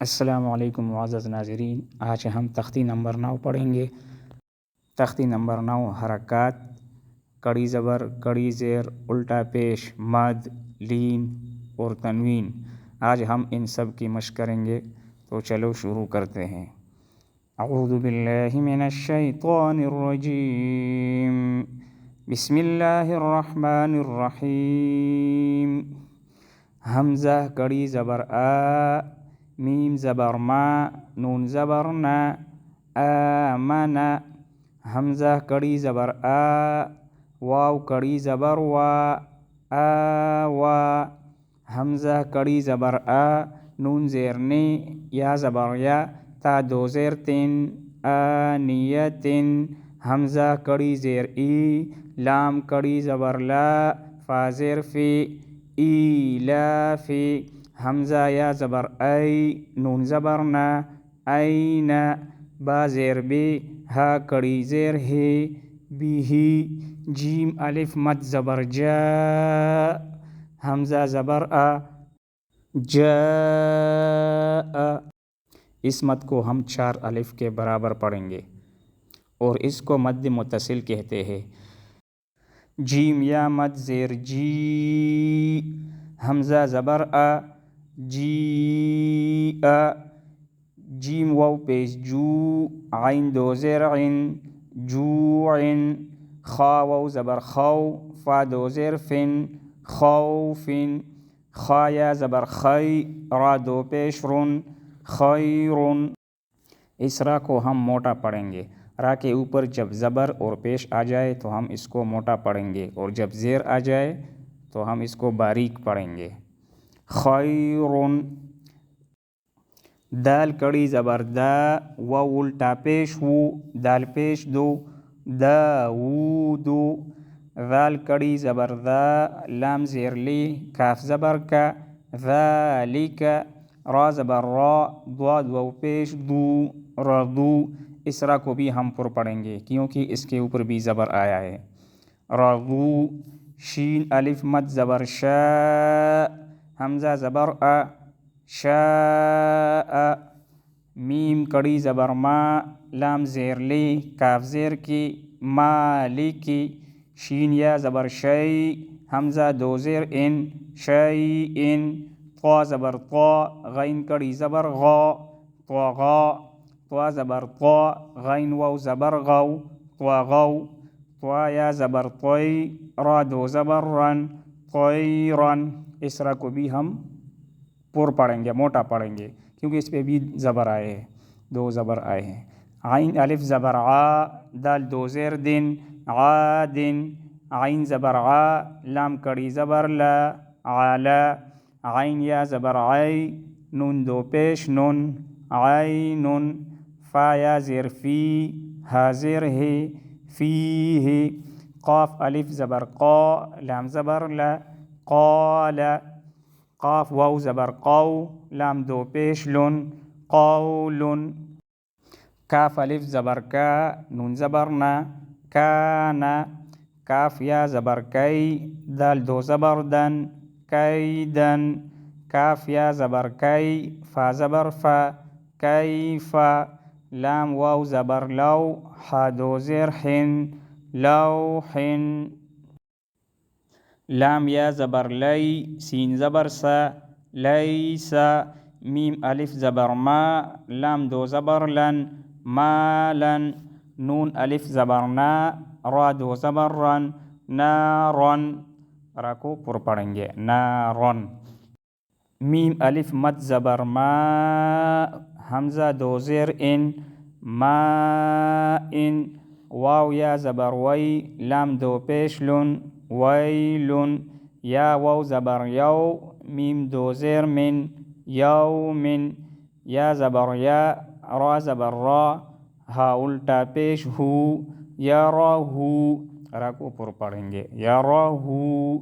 السلام علیکم معزز ناظرین، آج ہم تختی نمبر 9 پڑھیں گے۔ تختی نمبر 9 حرکات، کڑی زبر، کڑی زیر، الٹا پیش، مد، لین اور تنوین۔ آج ہم ان سب کی مشق کریں گے، تو چلو شروع کرتے ہیں۔ اعوذ باللہ من الشیطان الرجیم، بسم اللہ الرحمن الرحیم۔ حمزہ کڑی زبر آ، میم زبر ما، نون زبر نا، آمن۔ حمزہ کڑی زبر آ، واو کڑی زبر وا، آوا۔ حمزہ کڑی زبر آ، نون زیر نی، یا زبر یا، تا دو زیر تین، آنیتن۔ حمزہ کڑی زیر ای، لام کڑی زبر لا، فا زیر فی، ایلافی۔ حمزہ یا زبر ای، نون زبر نا، این۔ با زیر بی، ہا کڑی زیر ہے، بیہی۔ جیم الف مد زبر جا، حمزہ زبر آ، جاء۔ اس مد کو ہم 4 الف کے برابر پڑھیں گے اور اس کو مد متصل کہتے ہیں۔ جیم یا مد زیر جی، حمزہ زبر آ، جیء۔ جیم واو پیش جو، عین دو زیر عن، جوعن۔ خا واو زبر خو، فا دو زیر فن، خوفن۔ خا یا زبر خی، را دو پیش رن، خیرن۔ اس را کو ہم موٹا پڑھیں گے۔ را کے اوپر جب زبر اور پیش آ جائے تو ہم اس کو موٹا پڑھیں گے، اور جب زیر آ جائے تو ہم اس کو باریک پڑھیں گے۔ خیرن۔ دال کڑی زبر دا، واو الٹا پیش وو، دال پیش دو، داود۔ ذال کڑی زبر دا، لام زیر لی، کاف زبر کا، ذالک۔ را زبر را، ضاد واو پیش دو، رضو۔ اس را کو بھی ہم پر پڑھیں گے کیونکہ اس کے اوپر بھی زبر آیا ہے، رضو۔ شین الف مد زبر شا، حمزہ زبر آ، شاء۔ میم کڑی زبر ما، لام زیر لی، کاف زیر کی، مالکی۔ شین یا زبر شی، حمزہ دو زیر ان، شیئن۔ طا زبر طا، غین کڑی زبر غا، طغا۔ طا زبر طا، غین واو زبر غو، طغو۔ طا یا زبر طی، را دو زبر رن، طیرن۔ اس را کو بھی ہم پر پڑھیں گے، موٹا پڑھیں گے کیونکہ اس پہ بھی زبر آئے ہیں، 2 زبر آئے ہیں۔ عین الف زبر عا، دال دو زیر دن، عادن۔ عین زبر عا، لام کڑی زبر لا، علا۔ عین یا زبر عی، نون دو پیش نن، عینن۔ فا یا زیر فی، ہا زیر ہے، فیہ۔ قاف الف زبر قا، لام زبر لا، قال۔ قاف واو زبر قو، لام دو پیش لن، قولن۔ کاف الف زبر کا، نون زبر نا، کانا۔ کاف یا زبر کئی، دال دو زبر دن، کیدن۔ کاف یا زبر کئی، فا زبر فا، کیفا۔ لام واو زبر لو، ہا دو زیر حن، لوحن۔ لام یا زبر لی، سین زبر سا، لیسا۔ میم الف زبر ما، لام دو زبر لن، مالن۔ نون الف زبر نا، را دو زبر رن، نارن۔ را کو پر پڑھیں گے، نارن۔ میم الف مد زبر ما، حمزہ دو زیر ان، مائن۔ واو یا زبر وی، لام دو پیش لن، ویلن۔ یا واو زبر یو، میم دو زیر من، یومن۔ یا زبر یا، را زبر را، ہا الٹا پیش ہو، یرہو۔ را کو پر پڑھیں گے، یرہو۔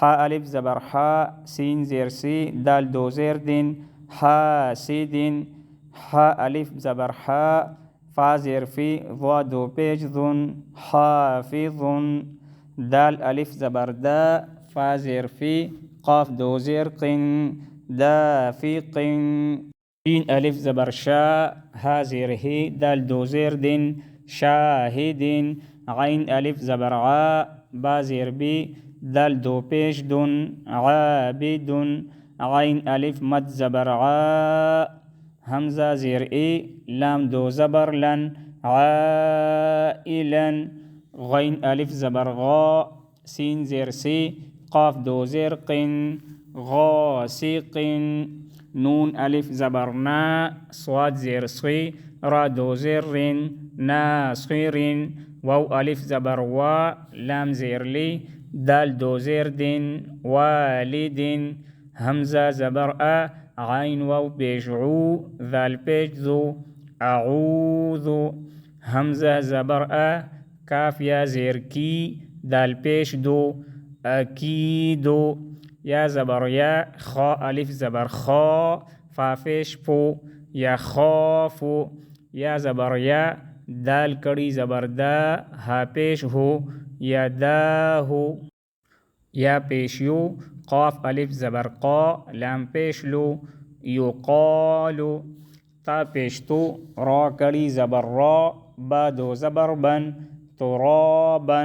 ہا الف زبر ہا، سین زیر سی، دال دو زیر دن، حاسدن۔ ہا الف زبر ہا، فا زیر فی، ضا دو پیش ذن، حافظن۔ دال الف زبر دا، فا زیر فی، قاف دو زیر قن، دافقن۔ شین الف زبر شا ہا زیر ہی دال دو زیر دن شاہد غین الف زبر عا با زیر بی دال دو پیش دن عابد غین الف مد زبر عا حمزہ زیر ای لام دو زبر لن عائلا غین الف زبر غا سین زیر سی قاف دو زیر قن غاسق نون الف زبر نا صاد زیر صی را دو زیر رن ناصر واو الف زبر وا لام زیر لی دال دو زیر دن والد حمزہ زبر عین واو پیش عو ذال پیش ذو اعوذ حمزہ زبر کاف یا زیر کی دال پیش دو اکید یا زبر یا خا الف زبر خا فا پیش پو یا خاف یا زبر یا دال کڑی زبر دا ہا پیش ہو یا دا ہو یا پیش یو قاف الف زبر قا لام پیش لو یقالو تا پیش تو را کڑی زبر را با دو زبر بن ترابا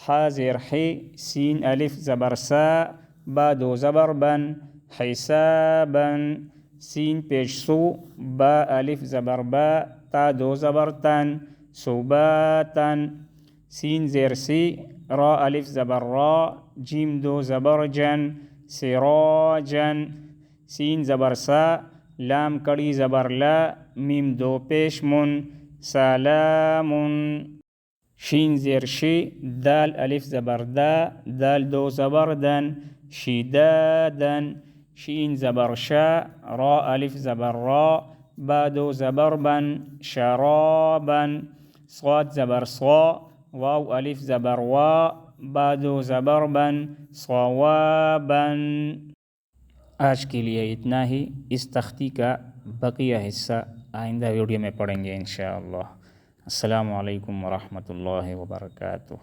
حا زیر حی سین الف زبر سا با دو زبر بن حسابا سین پیش سو با الف زبر با تا دو زبر تن سباتا سین زیر سی را الف زبر را جیم دو زبر جن سراجا سین زبر سا لام کڑی زبر لا میم دو پیش من سلام شین زیر شی دال الف زبر دا دال دو زبر دن شدادا شین زبر شا را الف زبر را با دو زبر بن شرابا صاد زبر صا واو الف زبر وا با دو زبر بن صوابا آج کے لیے اتنا ہی. اس تختی کا بقیہ حصہ آئندہ ویڈیو میں پڑھیں گے انشاءاللہ. السلام علیکم ورحمۃ اللہ وبرکاتہ.